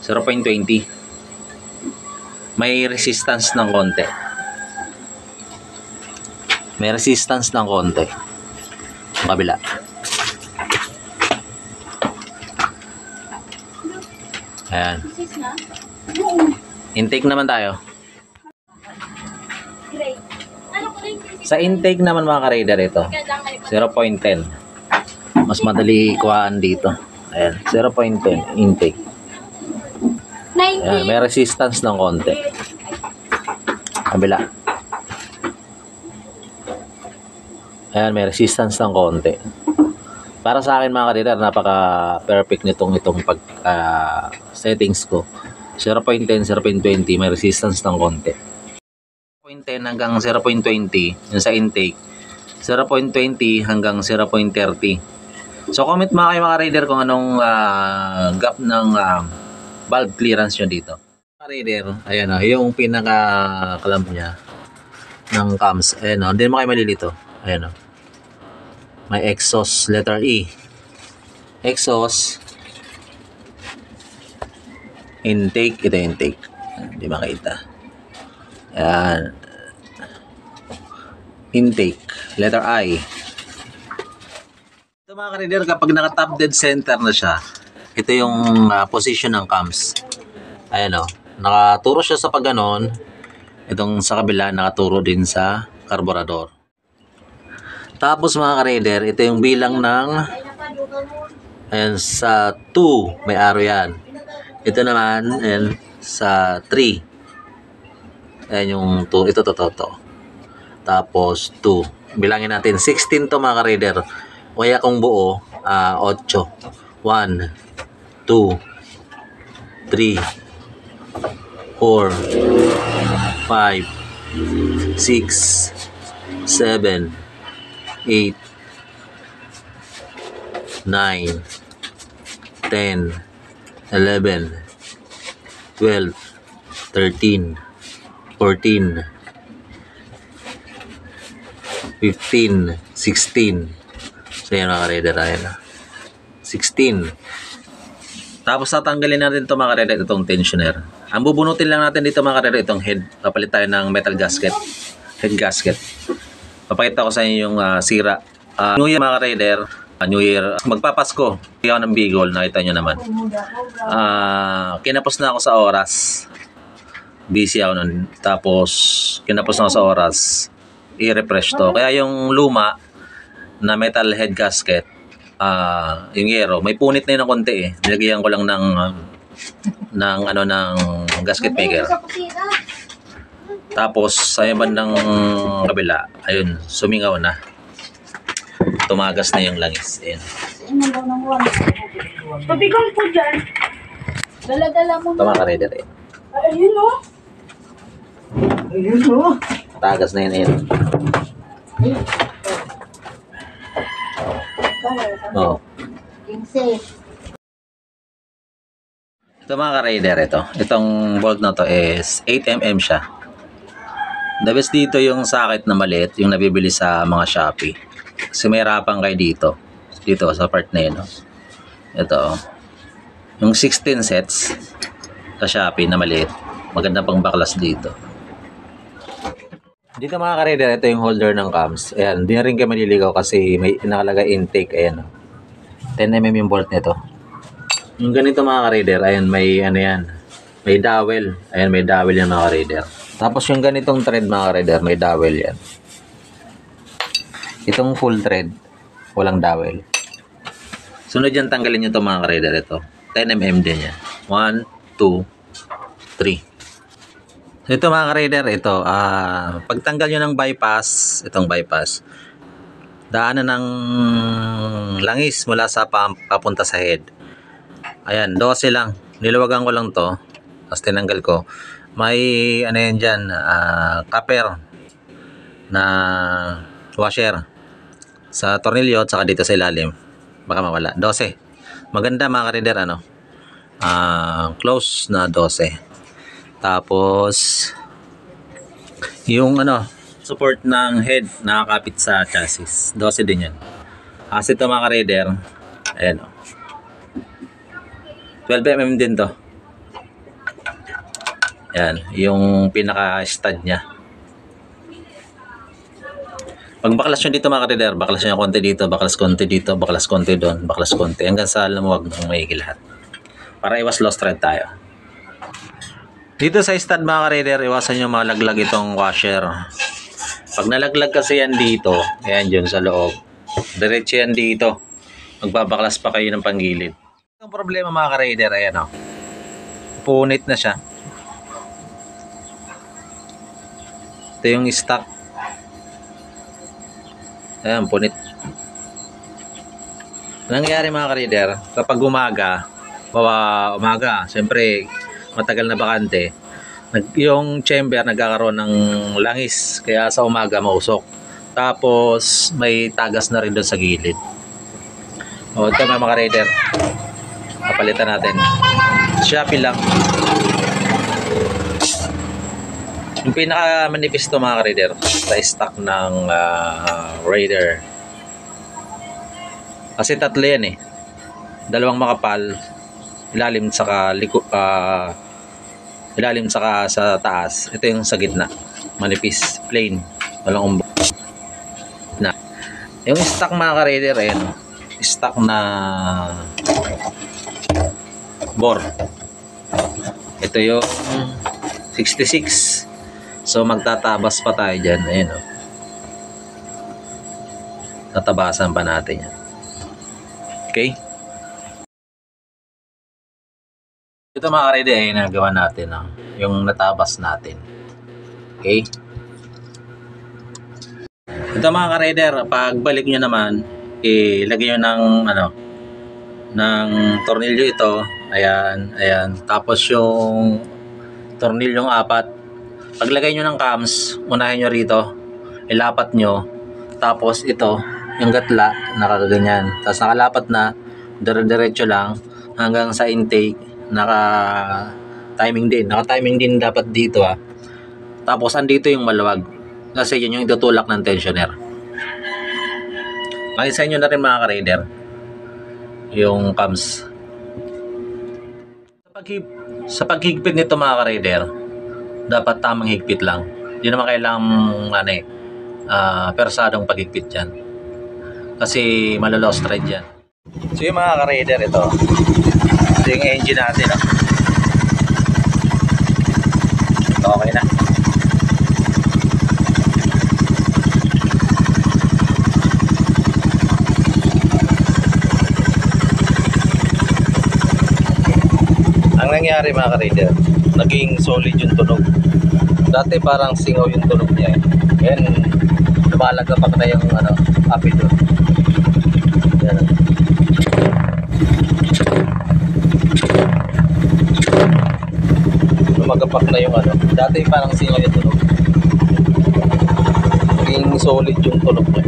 0.20. May resistance ng konti. May resistance ng konti. Ang kabila. Ayan. Intake naman tayo. Sa intake naman mga ka-raider ito, 0.10. Mas madali kuhaan dito. Ayan, 0.10 intake. Ayan, may resistance ng konti. Kabila. Ayan, may resistance ng konti. Para sa akin mga ka-raider, napaka-perfect nitong pag settings ko. 0.10, 0.20, may resistance ng konti. 0.10 hanggang 0.20 yung sa intake, 0.20 hanggang 0.30. So comment mga kayo mga rider kung anong gap ng valve clearance nyo dito. Mga rider, ayan o, yung pinaka clamp nya ng cams, ayan o, hindi mo kayo malilito, ayan o, may exhaust, letter E, exhaust, intake, ito yung intake, hindi makita. Ayan. Intake. Letter I. Ito mga ka-rider, kapag naka-top dead center na siya, ito yung position ng cams. Ayan o. Nakaturo siya sa pagganon. Itong sa kabila, nakaturo din sa carburetor. Tapos mga ka-rider, ito yung bilang ng ayan, sa 2, may arrow yan. Ito naman, ayan, sa 3. Ayan yung 2. Ito. Tapos 2. Bilangin natin. 16 to mga ka-raider. Kaya kung buo, 8. 1, 2, 3, 4, 5, 6, 7, 8, 9, 10, 11, 12, 13, 14, 15, 16. So yan mga ka-raider, ayan. 16. Tapos tatanggalin natin ito mga ka-raider, itong tensioner. Ang bubunutin lang natin dito mga ka-raider, itong head. Papalit tayo ng metal gasket. Head gasket. Papakita ko sa inyo yung sira. New Year mga ka-raider. New Year. Magpapasko. Hindi ako ng Bigol, nakita nyo naman. Kinapos na ako sa oras. Busy ako nun. Tapos, kinapos na ako sa oras. I-refresh to. Kaya yung luma na metal head gasket, yung yero, may punit na yun ng konti eh. Nilagyan ko lang ng gasket maker. Tapos, sa bandang kabila, ayun, sumingaw na. Tumagas na yung langis. Ayun. Pabigang po dyan. Dala-dala mo na. Tama ka, Raider eh. Ayun o. Ayun o. Tagas na yun eh. Oo. Ito mga ka-raider, itong bolt na to is 8mm siya. The best dito yung socket na maliit, yung nabibili sa mga Shopee. Kasi may harapan kayo dito sa part na yun. Ito, yung 16 sets sa Shopee na maliit. Maganda pang baklas dito. Dito mga ka-raider, ito yung holder ng cams. Ayan, di na rin kayo maliligaw kasi may nakalagay intake. Ayan, 10mm yung bolt nito. Yung ganito mga ka-raider, ayan, may ano yan. May dowel. Ayan, may dowel yan mga ka-raider. Tapos yung ganitong thread mga ka-raider, may dowel yan. Itong full thread, walang dowel. Sunod yan, tanggalin nyo ito mga ka-raider. Ito, 10mm din yan. 1, 2, 3. So ito mga ka-raider, ito, pagtanggal nyo ng bypass, itong bypass, daanan ng langis mula sa pump papunta sa head. Ayan, 12 lang. Niluwagan ko lang to. Tapos tinanggal ko. May ano yan dyan, copper na washer sa tornilyo at saka dito sa ilalim. Baka mawala. 12. Maganda mga ka-raider, ano? Close na 12. Tapos yung ano, support ng head nakakapit sa chassis. 12 din yan. Kasi ito mga ka-raider, ayan o. 12mm din to. Yan, yung pinaka-stud niya. Pag baklas nyo dito mga ka-reader, baklas nyo konti dito, baklas konti dito, baklas konti doon, baklas konti, hanggang sa lumuwag ng maigi lahat. Para iwas lost thread tayo. Dito sa stud mga ka-reader, iwasan nyo malaglag itong washer. Pag nalaglag kasi yan dito, ayan dyan sa loob, diretso yan dito, magbabaklas pa kayo ng panggilid. Ang problema mga ka-reader, ayan o, punit na siya. Ito yung stock. Ayan, punit. Nangyayari mga ka-reader, kapag umaga, siyempre matagal na bakante, yung chamber nagkakaroon ng langis, kaya sa umaga mausok. Tapos may tagas na rin doon sa gilid. O ito mga ka-reader, kapalitan natin. Shopee lang. Yung pinaka manifest to mga ka-reader sa stock ng Raider. Kasi tatlo yan eh. Dalawang makapal, ilalim saka ilalim saka sa taas. Ito yung sa gitna. Manipis, plain, walang umbo. Na. Yung stock mga ka-reader ayan, stock na bore. Ito yung 66. So magtatabas pa tayo dyan. Ayan o. Tatabasan pa natin yan. Okay? Ito mga ka-reader ay nagawa natin. Yung natabas natin. Okay? Ito mga ka-reader, pagbalik nyo naman, ilagay nyo ng tornilyo ito. Ayan, ayan. Tapos yung tornilyong 4. Paglagay nyo ng cams, unahin nyo rito, ilapat nyo, tapos ito, yung gatla, nakakaganyan. Tapos nakalapat na, dire-diretso lang, hanggang sa intake, naka-timing din dapat dito Tapos andito yung maluwag, kasi yun yung itutulak ng tensioner. Makisa nyo na rin mga ka-reader, yung cams. Sa paghigpit nito mga ka-reader, dapat tamang higpit lang. Hindi naman kailangang persadong paghigpit dyan. Kasi malolost thread yan. So yung mga ka-reader ito yung engine natin. Okay na. Ang nangyari mga ka-reader, naging solid yung tunog. Dati parang singaw yung tunog niya eh. Ngayon, lumalagapak na yung api doon. Yan. Lumagapak na yung dati parang singaw yung tunog. Naging solid yung tunog niya.